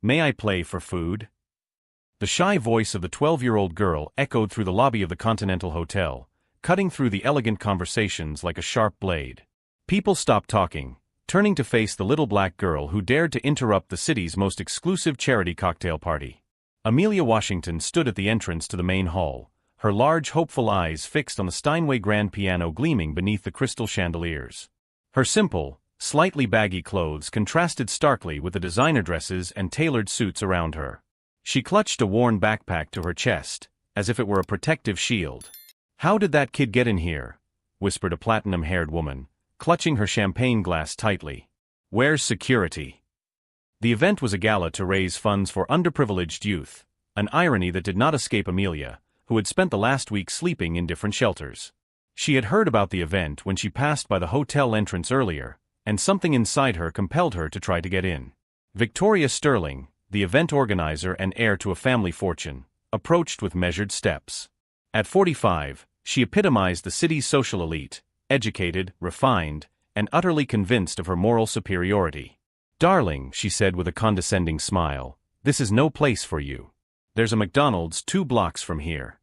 May I play for food? The shy voice of the 12-year-old girl echoed through the lobby of the Continental Hotel, cutting through the elegant conversations like a sharp blade. People stopped talking, turning to face the little black girl who dared to interrupt the city's most exclusive charity cocktail party. Amelia Washington stood at the entrance to the main hall, her large, hopeful eyes fixed on the Steinway grand piano gleaming beneath the crystal chandeliers. Her simple, slightly baggy clothes contrasted starkly with the designer dresses and tailored suits around her. She clutched a worn backpack to her chest, as if it were a protective shield. "How did that kid get in here?" whispered a platinum-haired woman, clutching her champagne glass tightly. "Where's security?" The event was a gala to raise funds for underprivileged youth, an irony that did not escape Amelia, who had spent the last week sleeping in different shelters. She had heard about the event when she passed by the hotel entrance earlier, and something inside her compelled her to try to get in. Victoria Sterling, the event organizer and heir to a family fortune, approached with measured steps. At 45, she epitomized the city's social elite, educated, refined, and utterly convinced of her moral superiority. "Darling," she said with a condescending smile, "this is no place for you. There's a McDonald's 2 blocks from here."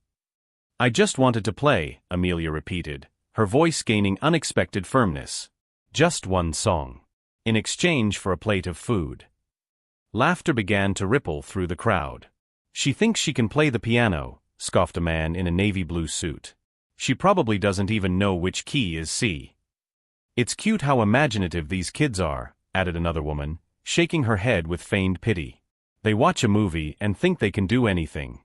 "I just wanted to play," Amelia repeated, her voice gaining unexpected firmness. "Just one song. In exchange for a plate of food." Laughter began to ripple through the crowd. "She thinks she can play the piano," scoffed a man in a navy blue suit. "She probably doesn't even know which key is C." "It's cute how imaginative these kids are," added another woman, shaking her head with feigned pity. "They watch a movie and think they can do anything."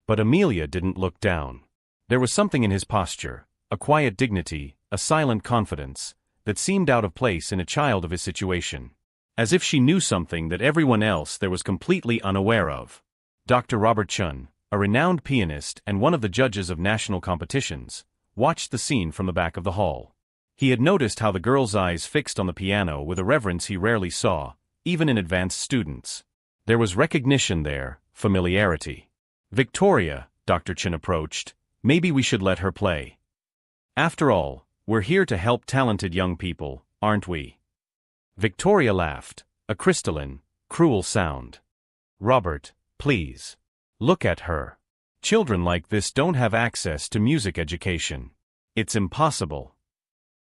But Amelia didn't look down. There was something in his posture, a quiet dignity, a silent confidence, that seemed out of place in a child of his situation. As if she knew something that everyone else there was completely unaware of. Dr. Robert Chun, a renowned pianist and one of the judges of national competitions, watched the scene from the back of the hall. He had noticed how the girl's eyes fixed on the piano with a reverence he rarely saw, even in advanced students. There was recognition there, familiarity. "Victoria," Dr. Chin approached, "maybe we should let her play. After all, we're here to help talented young people, aren't we?" Victoria laughed, a crystalline, cruel sound. "Robert, please. Look at her. Children like this don't have access to music education. It's impossible."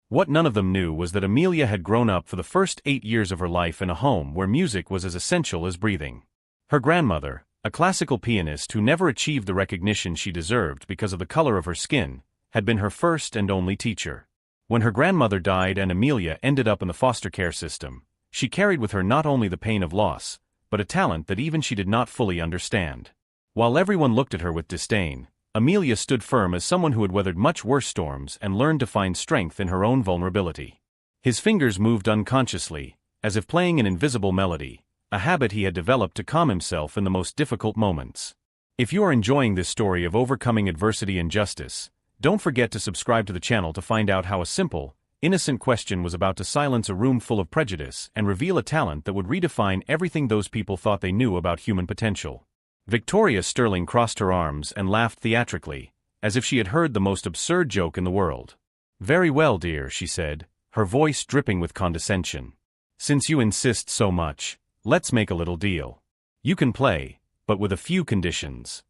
What none of them knew was that Amelia had grown up for the first 8 years of her life in a home where music was as essential as breathing. Her grandmother, a classical pianist who never achieved the recognition she deserved because of the color of her skin, had been her first and only teacher. When her grandmother died and Amelia ended up in the foster care system, she carried with her not only the pain of loss, but a talent that even she did not fully understand. While everyone looked at her with disdain, Amelia stood firm as someone who had weathered much worse storms and learned to find strength in her own vulnerability. His fingers moved unconsciously, as if playing an invisible melody, a habit he had developed to calm himself in the most difficult moments. If you are enjoying this story of overcoming adversity and justice, don't forget to subscribe to the channel to find out how a simple, innocent question was about to silence a room full of prejudice and reveal a talent that would redefine everything those people thought they knew about human potential. Victoria Sterling crossed her arms and laughed theatrically, as if she had heard the most absurd joke in the world. "Very well, dear," she said, her voice dripping with condescension. "Since you insist so much, let's make a little deal. You can play, but with a few conditions."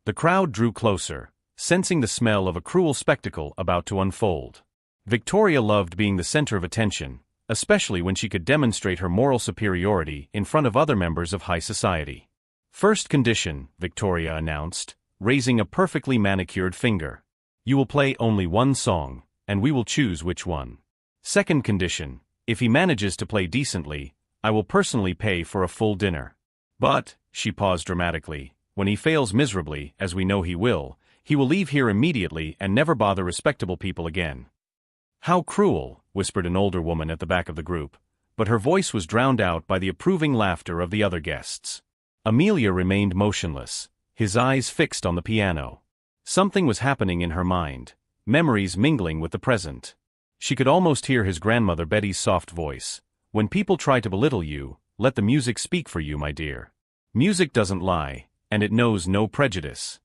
The crowd drew closer, sensing the smell of a cruel spectacle about to unfold. Victoria loved being the center of attention, especially when she could demonstrate her moral superiority in front of other members of high society. "First condition," Victoria announced, raising a perfectly manicured finger. "You will play only one song, and we will choose which one. Second condition, if he manages to play decently, I will personally pay for a full dinner. But," she paused dramatically, "when he fails miserably, as we know he will leave here immediately and never bother respectable people again." "How cruel," whispered an older woman at the back of the group, but her voice was drowned out by the approving laughter of the other guests. Amelia remained motionless, his eyes fixed on the piano. Something was happening in her mind, memories mingling with the present. She could almost hear his grandmother Betty's soft voice. "When people try to belittle you, let the music speak for you, my dear. Music doesn't lie, and it knows no prejudice."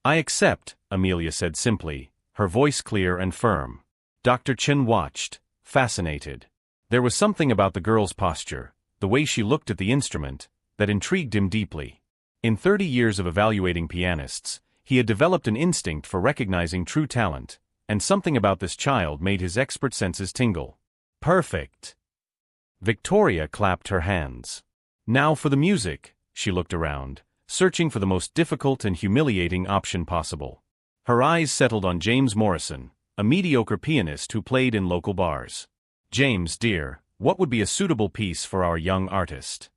"I accept," Amelia said simply, her voice clear and firm. Dr. Chin watched, fascinated. There was something about the girl's posture, the way she looked at the instrument, that intrigued him deeply. In 30 years of evaluating pianists, he had developed an instinct for recognizing true talent, and something about this child made his expert senses tingle. Perfect! Victoria clapped her hands. Now for the music, she looked around, searching for the most difficult and humiliating option possible. Her eyes settled on James Morrison, a mediocre pianist who played in local bars. James, dear, what would be a suitable piece for our young artist?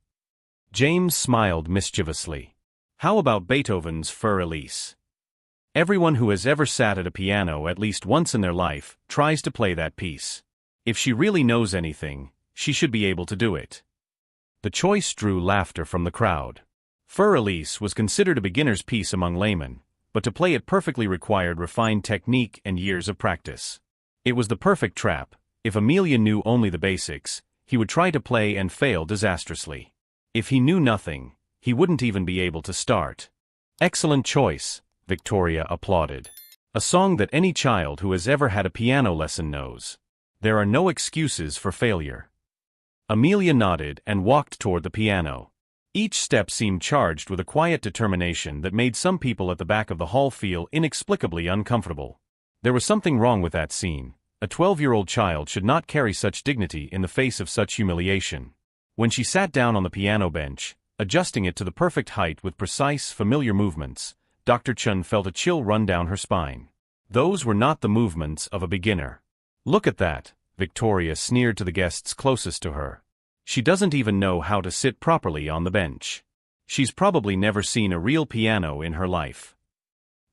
James smiled mischievously. How about Beethoven's Für Elise? Everyone who has ever sat at a piano at least once in their life tries to play that piece. If she really knows anything, she should be able to do it. The choice drew laughter from the crowd. Für Elise was considered a beginner's piece among laymen, but to play it perfectly required refined technique and years of practice. It was the perfect trap. If Amelia knew only the basics, he would try to play and fail disastrously. If he knew nothing, he wouldn't even be able to start. Excellent choice, Victoria applauded. A song that any child who has ever had a piano lesson knows. There are no excuses for failure. Amelia nodded and walked toward the piano. Each step seemed charged with a quiet determination that made some people at the back of the hall feel inexplicably uncomfortable. There was something wrong with that scene. A 12-year-old child should not carry such dignity in the face of such humiliation. When she sat down on the piano bench, adjusting it to the perfect height with precise, familiar movements, Dr. Chun felt a chill run down her spine. Those were not the movements of a beginner. Look at that, Victoria sneered to the guests closest to her. She doesn't even know how to sit properly on the bench. She's probably never seen a real piano in her life.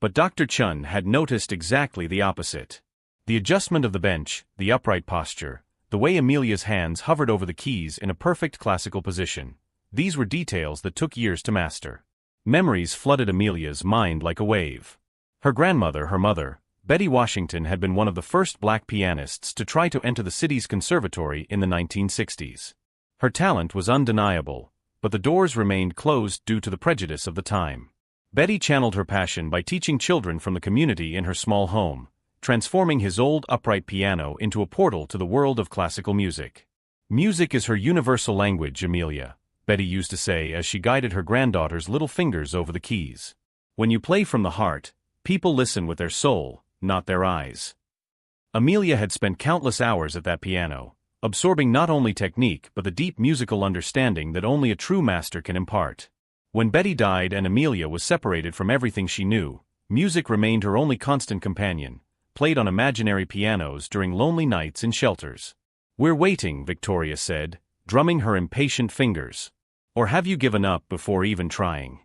But Dr. Chun had noticed exactly the opposite. The adjustment of the bench, the upright posture, the way Amelia's hands hovered over the keys in a perfect classical position. These were details that took years to master. Memories flooded Amelia's mind like a wave. Her grandmother, her mother, Betty Washington, had been one of the first black pianists to try to enter the city's conservatory in the 1960s. Her talent was undeniable, but the doors remained closed due to the prejudice of the time. Betty channeled her passion by teaching children from the community in her small home, transforming his old upright piano into a portal to the world of classical music. Music is her universal language, Amelia, Betty used to say as she guided her granddaughter's little fingers over the keys. When you play from the heart, people listen with their soul, not their eyes. Amelia had spent countless hours at that piano, absorbing not only technique but the deep musical understanding that only a true master can impart. When Betty died and Amelia was separated from everything she knew, music remained her only constant companion, played on imaginary pianos during lonely nights in shelters. "We're waiting," Victoria said, drumming her impatient fingers. "Or have you given up before even trying?"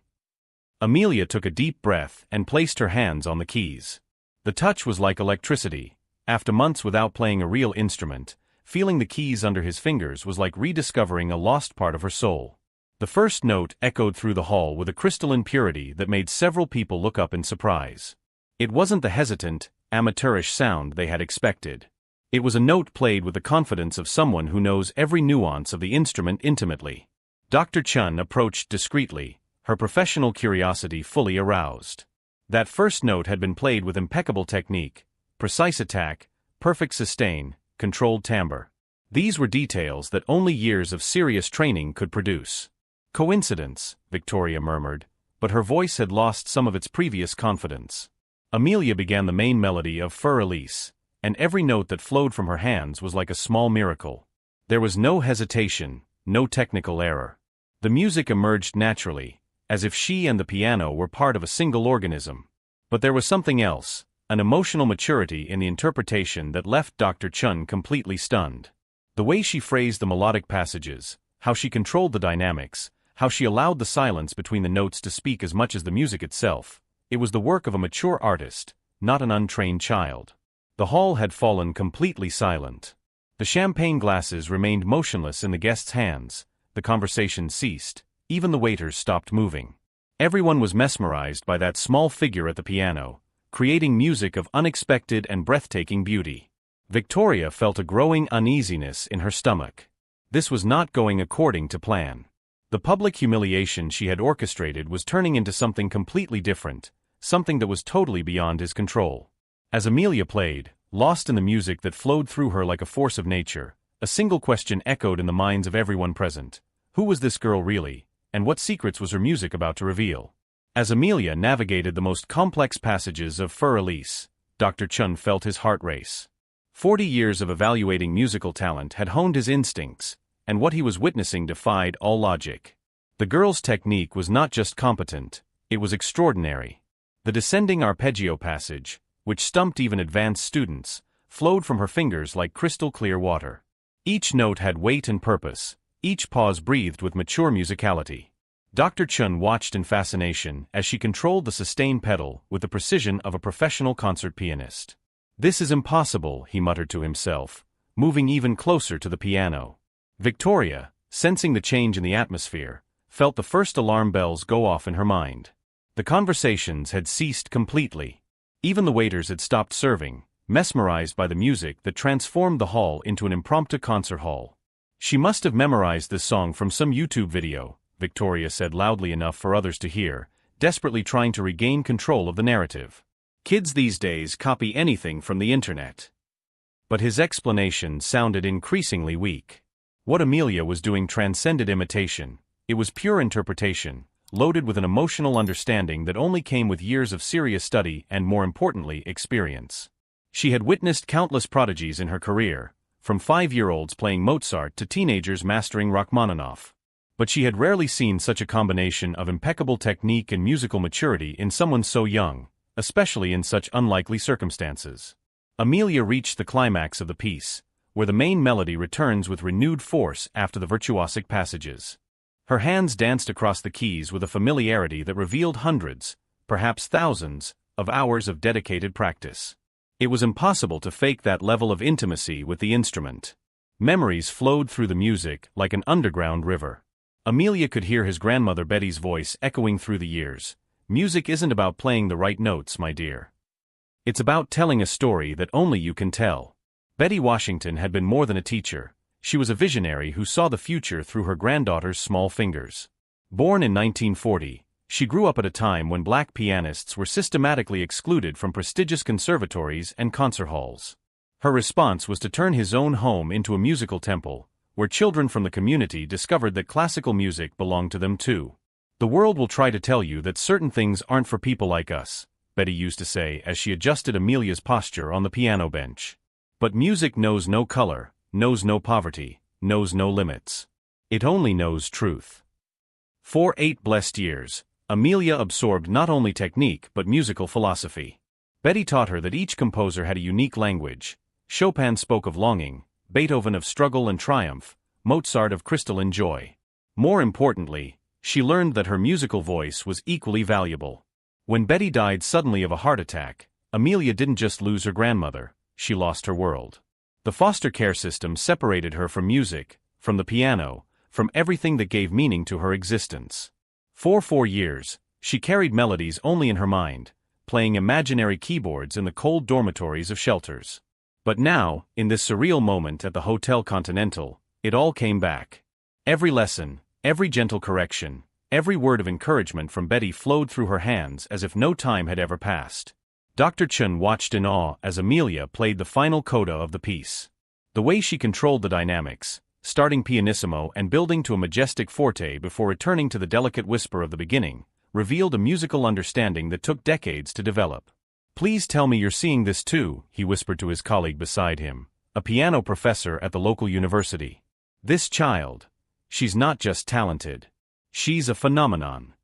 Amelia took a deep breath and placed her hands on the keys. The touch was like electricity. After months without playing a real instrument, feeling the keys under his fingers was like rediscovering a lost part of her soul. The first note echoed through the hall with a crystalline purity that made several people look up in surprise. It wasn't the hesitant, amateurish sound they had expected. It was a note played with the confidence of someone who knows every nuance of the instrument intimately. Dr. Chun approached discreetly, her professional curiosity fully aroused. That first note had been played with impeccable technique, precise attack, perfect sustain, controlled timbre. These were details that only years of serious training could produce. "Coincidence," Victoria murmured, but her voice had lost some of its previous confidence. Amelia began the main melody of Für Elise, and every note that flowed from her hands was like a small miracle. There was no hesitation, no technical error. The music emerged naturally, as if she and the piano were part of a single organism. But there was something else, an emotional maturity in the interpretation that left Dr. Chun completely stunned. The way she phrased the melodic passages, how she controlled the dynamics, how she allowed the silence between the notes to speak as much as the music itself, it was the work of a mature artist, not an untrained child. The hall had fallen completely silent. The champagne glasses remained motionless in the guests' hands, the conversation ceased, even the waiters stopped moving. Everyone was mesmerized by that small figure at the piano, creating music of unexpected and breathtaking beauty. Victoria felt a growing uneasiness in her stomach. This was not going according to plan. The public humiliation she had orchestrated was turning into something completely different, something that was totally beyond his control. As Amelia played, lost in the music that flowed through her like a force of nature, a single question echoed in the minds of everyone present. Who was this girl really, and what secrets was her music about to reveal? As Amelia navigated the most complex passages of Fur Elise, Dr. Chun felt his heart race. 40 years of evaluating musical talent had honed his instincts, and what he was witnessing defied all logic. The girl's technique was not just competent, it was extraordinary. The descending arpeggio passage, which stumped even advanced students, flowed from her fingers like crystal-clear water. Each note had weight and purpose, each pause breathed with mature musicality. Dr. Chun watched in fascination as she controlled the sustain pedal with the precision of a professional concert pianist. "This is impossible," he muttered to himself, moving even closer to the piano. Victoria, sensing the change in the atmosphere, felt the first alarm bells go off in her mind. The conversations had ceased completely. Even the waiters had stopped serving, mesmerized by the music that transformed the hall into an impromptu concert hall. "She must have memorized this song from some YouTube video," Victoria said loudly enough for others to hear, desperately trying to regain control of the narrative. "Kids these days copy anything from the internet." But his explanation sounded increasingly weak. What Amelia was doing transcended imitation. It was pure interpretation, loaded with an emotional understanding that only came with years of serious study and, more importantly, experience. She had witnessed countless prodigies in her career, from 5-year-olds playing Mozart to teenagers mastering Rachmaninoff. But she had rarely seen such a combination of impeccable technique and musical maturity in someone so young, especially in such unlikely circumstances. Amelia reached the climax of the piece, where the main melody returns with renewed force after the virtuosic passages. Her hands danced across the keys with a familiarity that revealed hundreds, perhaps thousands, of hours of dedicated practice. It was impossible to fake that level of intimacy with the instrument. Memories flowed through the music like an underground river. Amelia could hear his grandmother Betty's voice echoing through the years. "Music isn't about playing the right notes, my dear. It's about telling a story that only you can tell." Betty Washington had been more than a teacher. She was a visionary who saw the future through her granddaughter's small fingers. Born in 1940, she grew up at a time when black pianists were systematically excluded from prestigious conservatories and concert halls. Her response was to turn his own home into a musical temple, where children from the community discovered that classical music belonged to them too. "The world will try to tell you that certain things aren't for people like us," Betty used to say as she adjusted Amelia's posture on the piano bench. "But music knows no color, knows no poverty, knows no limits. It only knows truth." For 8 blessed years, Amelia absorbed not only technique but musical philosophy. Betty taught her that each composer had a unique language. Chopin spoke of longing, Beethoven of struggle and triumph, Mozart of crystalline joy. More importantly, she learned that her musical voice was equally valuable. When Betty died suddenly of a heart attack, Amelia didn't just lose her grandmother, she lost her world. The foster care system separated her from music, from the piano, from everything that gave meaning to her existence. For 4 years, she carried melodies only in her mind, playing imaginary keyboards in the cold dormitories of shelters. But now, in this surreal moment at the Hotel Continental, it all came back. Every lesson, every gentle correction, every word of encouragement from Betty flowed through her hands as if no time had ever passed. Dr. Chun watched in awe as Amelia played the final coda of the piece. The way she controlled the dynamics, starting pianissimo and building to a majestic forte before returning to the delicate whisper of the beginning, revealed a musical understanding that took decades to develop. "Please tell me you're seeing this too," he whispered to his colleague beside him, a piano professor at the local university. "This child, she's not just talented. She's a phenomenon."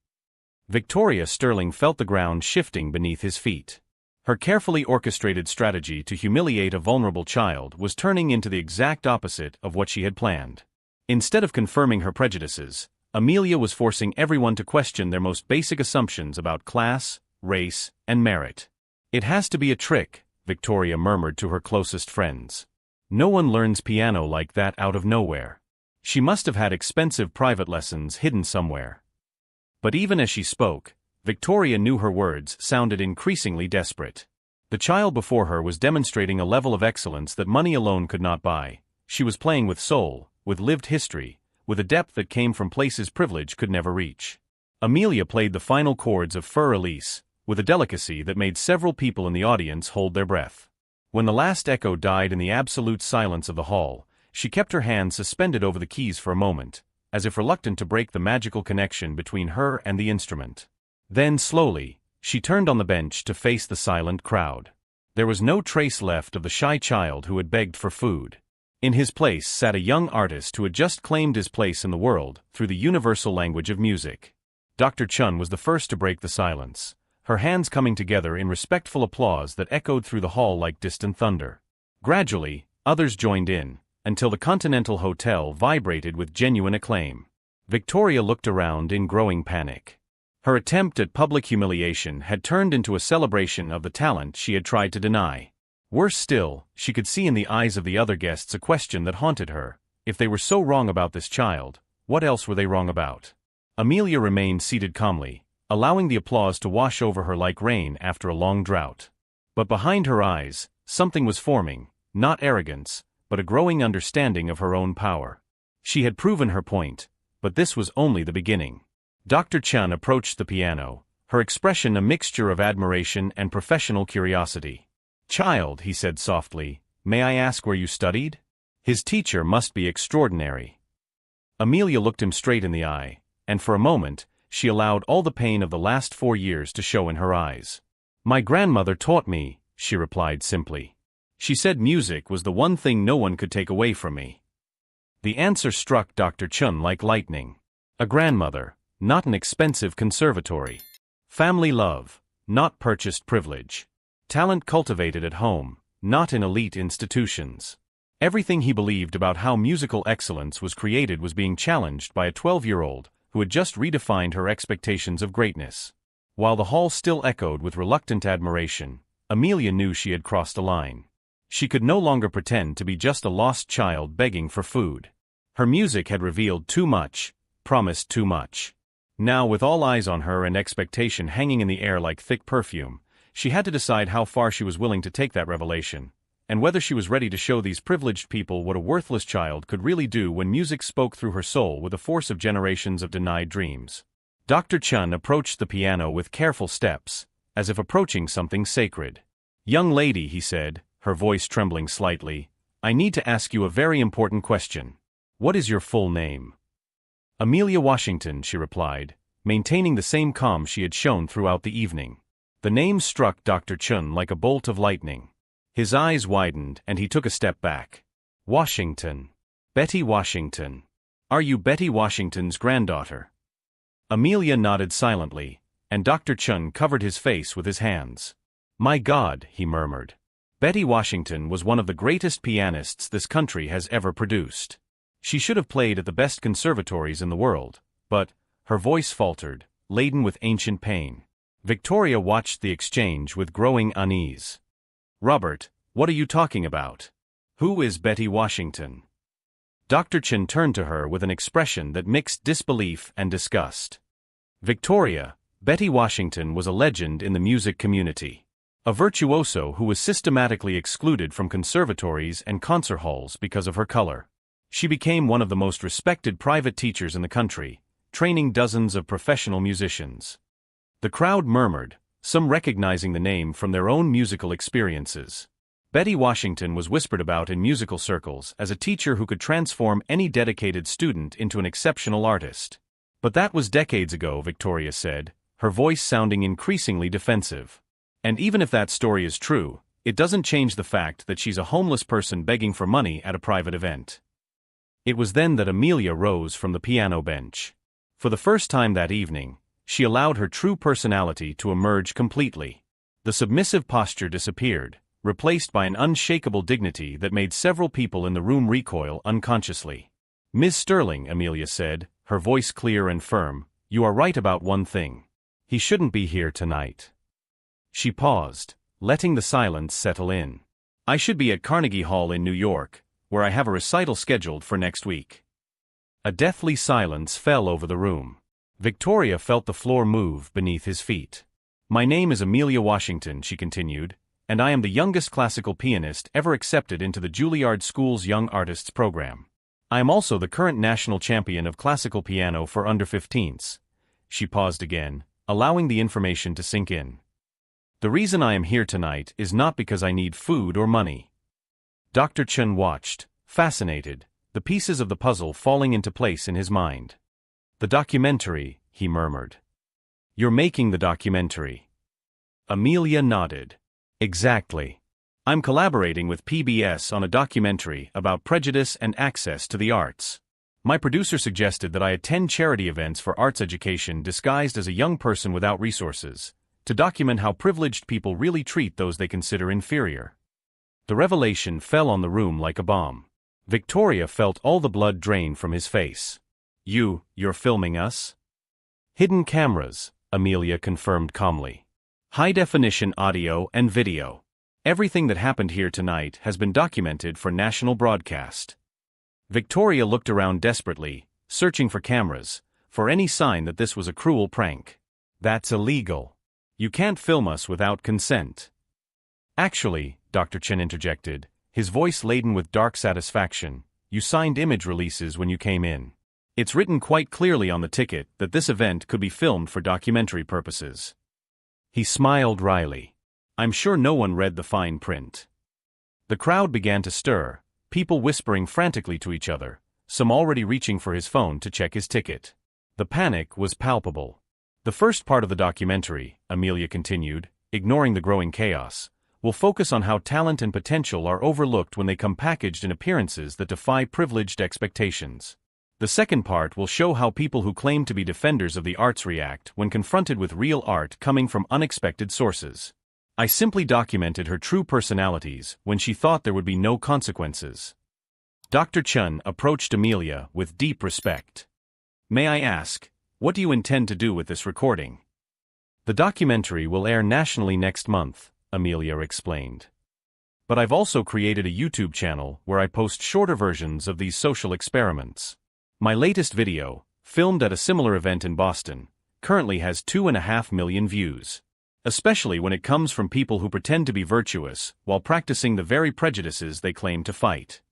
Victoria Sterling felt the ground shifting beneath his feet. Her carefully orchestrated strategy to humiliate a vulnerable child was turning into the exact opposite of what she had planned. Instead of confirming her prejudices, Amelia was forcing everyone to question their most basic assumptions about class, race, and merit. "It has to be a trick," Victoria murmured to her closest friends. "No one learns piano like that out of nowhere. She must have had expensive private lessons hidden somewhere." But even as she spoke, Victoria knew her words sounded increasingly desperate. The child before her was demonstrating a level of excellence that money alone could not buy. She was playing with soul, with lived history, with a depth that came from places privilege could never reach. Amelia played the final chords of Fur Elise, with a delicacy that made several people in the audience hold their breath. When the last echo died in the absolute silence of the hall, she kept her hands suspended over the keys for a moment, as if reluctant to break the magical connection between her and the instrument. Then slowly, she turned on the bench to face the silent crowd. There was no trace left of the shy child who had begged for food. In his place sat a young artist who had just claimed his place in the world through the universal language of music. Dr. Chun was the first to break the silence, her hands coming together in respectful applause that echoed through the hall like distant thunder. Gradually, others joined in, until the Continental Hotel vibrated with genuine acclaim. Victoria looked around in growing panic. Her attempt at public humiliation had turned into a celebration of the talent she had tried to deny. Worse still, she could see in the eyes of the other guests a question that haunted her. If they were so wrong about this child, what else were they wrong about? Amelia remained seated calmly, allowing the applause to wash over her like rain after a long drought. But behind her eyes, something was forming, not arrogance, but a growing understanding of her own power. She had proven her point, but this was only the beginning. Dr. Chun approached the piano, her expression a mixture of admiration and professional curiosity. "Child," he said softly, "may I ask where you studied? His teacher must be extraordinary." Amelia looked him straight in the eye, and for a moment, she allowed all the pain of the last 4 years to show in her eyes. "My grandmother taught me," she replied simply. "She said music was the one thing no one could take away from me." The answer struck Dr. Chun like lightning. A grandmother, not an expensive conservatory. Family love, not purchased privilege. Talent cultivated at home, not in elite institutions. Everything he believed about how musical excellence was created was being challenged by a 12-year-old who had just redefined her expectations of greatness. While the hall still echoed with reluctant admiration, Amelia knew she had crossed a line. She could no longer pretend to be just a lost child begging for food. Her music had revealed too much, promised too much. Now, with all eyes on her and expectation hanging in the air like thick perfume, she had to decide how far she was willing to take that revelation, and whether she was ready to show these privileged people what a worthless child could really do when music spoke through her soul with the force of generations of denied dreams. Dr. Chun approached the piano with careful steps, as if approaching something sacred. "Young lady," he said, her voice trembling slightly, "I need to ask you a very important question. What is your full name?" "Amelia Washington," she replied, maintaining the same calm she had shown throughout the evening. The name struck Dr. Chun like a bolt of lightning. His eyes widened and he took a step back. "Washington. Betty Washington. Are you Betty Washington's granddaughter?" Amelia nodded silently, and Dr. Chun covered his face with his hands. "My God," he murmured. "Betty Washington was one of the greatest pianists this country has ever produced. She should have played at the best conservatories in the world, but," her voice faltered, laden with ancient pain. Victoria watched the exchange with growing unease. "Robert, what are you talking about? Who is Betty Washington?" Dr. Chin turned to her with an expression that mixed disbelief and disgust. "Victoria, Betty Washington was a legend in the music community. A virtuoso who was systematically excluded from conservatories and concert halls because of her color. She became one of the most respected private teachers in the country, training dozens of professional musicians." The crowd murmured, some recognizing the name from their own musical experiences. Betty Washington was whispered about in musical circles as a teacher who could transform any dedicated student into an exceptional artist. "But that was decades ago," Victoria said, her voice sounding increasingly defensive. "And even if that story is true, it doesn't change the fact that she's a homeless person begging for money at a private event." It was then that Amelia rose from the piano bench. For the first time that evening, she allowed her true personality to emerge completely. The submissive posture disappeared, replaced by an unshakable dignity that made several people in the room recoil unconsciously. "Ms. Sterling," Amelia said, her voice clear and firm, "you are right about one thing. He shouldn't be here tonight." She paused, letting the silence settle in. "I should be at Carnegie Hall in New York, where I have a recital scheduled for next week." A deathly silence fell over the room. Victoria felt the floor move beneath his feet. "My name is Amelia Washington," she continued, "and I am the youngest classical pianist ever accepted into the Juilliard School's Young Artists program. I am also the current national champion of classical piano for under-15s. She paused again, allowing the information to sink in. "The reason I am here tonight is not because I need food or money." Dr. Chun watched, fascinated, the pieces of the puzzle falling into place in his mind. "The documentary," he murmured. "You're making the documentary." Amelia nodded. "Exactly. I'm collaborating with PBS on a documentary about prejudice and access to the arts. My producer suggested that I attend charity events for arts education disguised as a young person without resources, to document how privileged people really treat those they consider inferior." The revelation fell on the room like a bomb. Victoria felt all the blood drain from his face. You're filming us?" "Hidden cameras," Amelia confirmed calmly. "High-definition audio and video. Everything that happened here tonight has been documented for national broadcast." Victoria looked around desperately, searching for cameras, for any sign that this was a cruel prank. "That's illegal. You can't film us without consent." "Actually," Dr. Chen interjected, his voice laden with dark satisfaction, "you signed image releases when you came in. It's written quite clearly on the ticket that this event could be filmed for documentary purposes." He smiled wryly. "I'm sure no one read the fine print." The crowd began to stir, people whispering frantically to each other, some already reaching for his phone to check his ticket. The panic was palpable. "The first part of the documentary," Amelia continued, ignoring the growing chaos, "will focus on how talent and potential are overlooked when they come packaged in appearances that defy privileged expectations. The second part will show how people who claim to be defenders of the arts react when confronted with real art coming from unexpected sources. I simply documented her true personalities when she thought there would be no consequences." Dr. Chen approached Amelia with deep respect. "May I ask, what do you intend to do with this recording?" "The documentary will air nationally next month," Amelia explained. "But I've also created a YouTube channel where I post shorter versions of these social experiments. My latest video, filmed at a similar event in Boston, currently has 2.5 million views. Especially when it comes from people who pretend to be virtuous while practicing the very prejudices they claim to fight."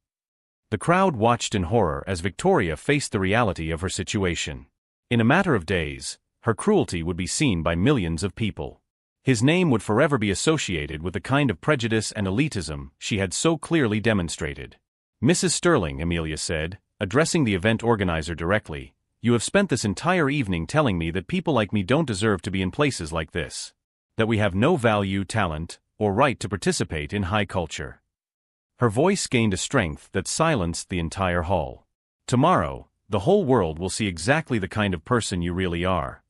The crowd watched in horror as Victoria faced the reality of her situation. In a matter of days, her cruelty would be seen by millions of people. His name would forever be associated with the kind of prejudice and elitism she had so clearly demonstrated. "Mrs. Sterling," Amelia said, addressing the event organizer directly, "you have spent this entire evening telling me that people like me don't deserve to be in places like this. That we have no value, talent, or right to participate in high culture." Her voice gained a strength that silenced the entire hall. "Tomorrow, the whole world will see exactly the kind of person you really are."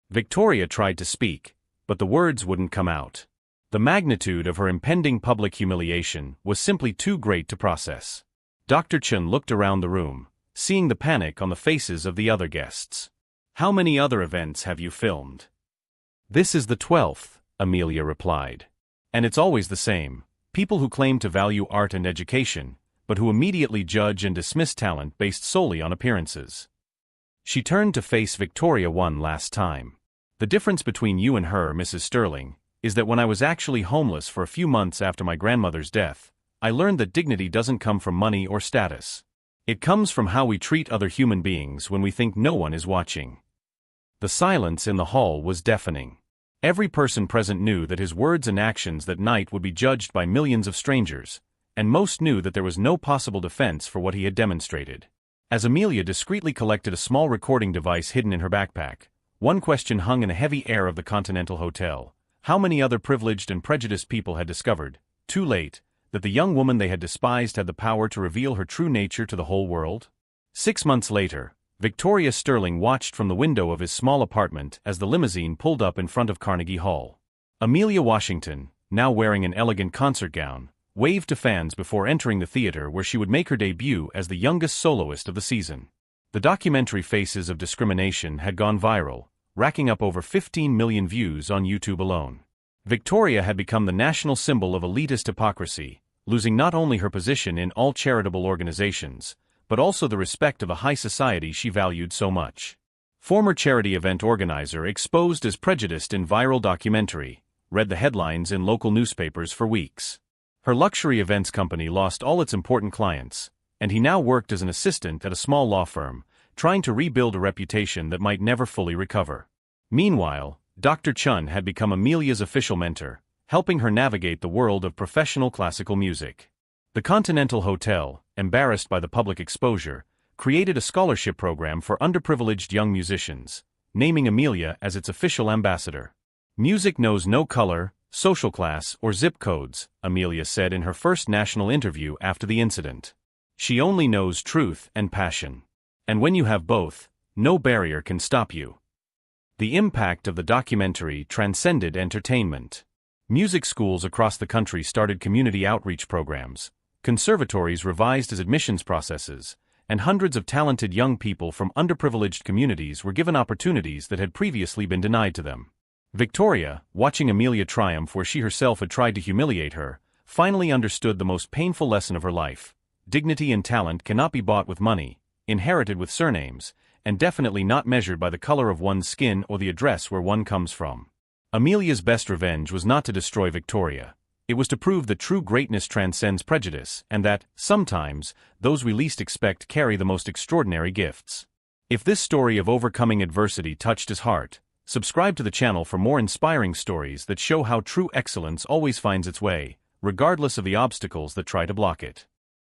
Victoria tried to speak, but the words wouldn't come out. The magnitude of her impending public humiliation was simply too great to process. Dr. Chen looked around the room, seeing the panic on the faces of the other guests. "How many other events have you filmed?" "This is the 12th, Amelia replied. "And it's always the same, people who claim to value art and education, but who immediately judge and dismiss talent based solely on appearances." She turned to face Victoria one last time. "The difference between you and her, Mrs. Sterling, is that when I was actually homeless for a few months after my grandmother's death, I learned that dignity doesn't come from money or status. It comes from how we treat other human beings when we think no one is watching." The silence in the hall was deafening. Every person present knew that his words and actions that night would be judged by millions of strangers, and most knew that there was no possible defense for what he had demonstrated. As Amelia discreetly collected a small recording device hidden in her backpack, one question hung in the heavy air of the Continental Hotel: how many other privileged and prejudiced people had discovered, too late, that the young woman they had despised had the power to reveal her true nature to the whole world? 6 months later, Victoria Sterling watched from the window of his small apartment as the limousine pulled up in front of Carnegie Hall. Amelia Washington, now wearing an elegant concert gown, waved to fans before entering the theater where she would make her debut as the youngest soloist of the season. The documentary Faces of Discrimination had gone viral, racking up over 15 million views on YouTube alone. Victoria had become the national symbol of elitist hypocrisy, losing not only her position in all charitable organizations, but also the respect of a high society she valued so much. Former charity event organizer exposed as prejudiced in viral documentary, read the headlines in local newspapers for weeks. Her luxury events company lost all its important clients, and he now worked as an assistant at a small law firm, trying to rebuild a reputation that might never fully recover. Meanwhile, Dr. Chun had become Amelia's official mentor, helping her navigate the world of professional classical music. The Continental Hotel, embarrassed by the public exposure, created a scholarship program for underprivileged young musicians, naming Amelia as its official ambassador. "Music knows no color, social class, or zip codes," Amelia said in her first national interview after the incident. "She only knows truth and passion. And when you have both, no barrier can stop you." The impact of the documentary transcended entertainment. Music schools across the country started community outreach programs, conservatories revised as admissions processes, and hundreds of talented young people from underprivileged communities were given opportunities that had previously been denied to them. Victoria, watching Amelia triumph where she herself had tried to humiliate her, finally understood the most painful lesson of her life: dignity and talent cannot be bought with money, inherited with surnames, and definitely not measured by the color of one's skin or the address where one comes from. Amelia's best revenge was not to destroy Victoria. It was to prove that true greatness transcends prejudice and that, sometimes, those we least expect carry the most extraordinary gifts. If this story of overcoming adversity touched his heart, subscribe to the channel for more inspiring stories that show how true excellence always finds its way, regardless of the obstacles that try to block it.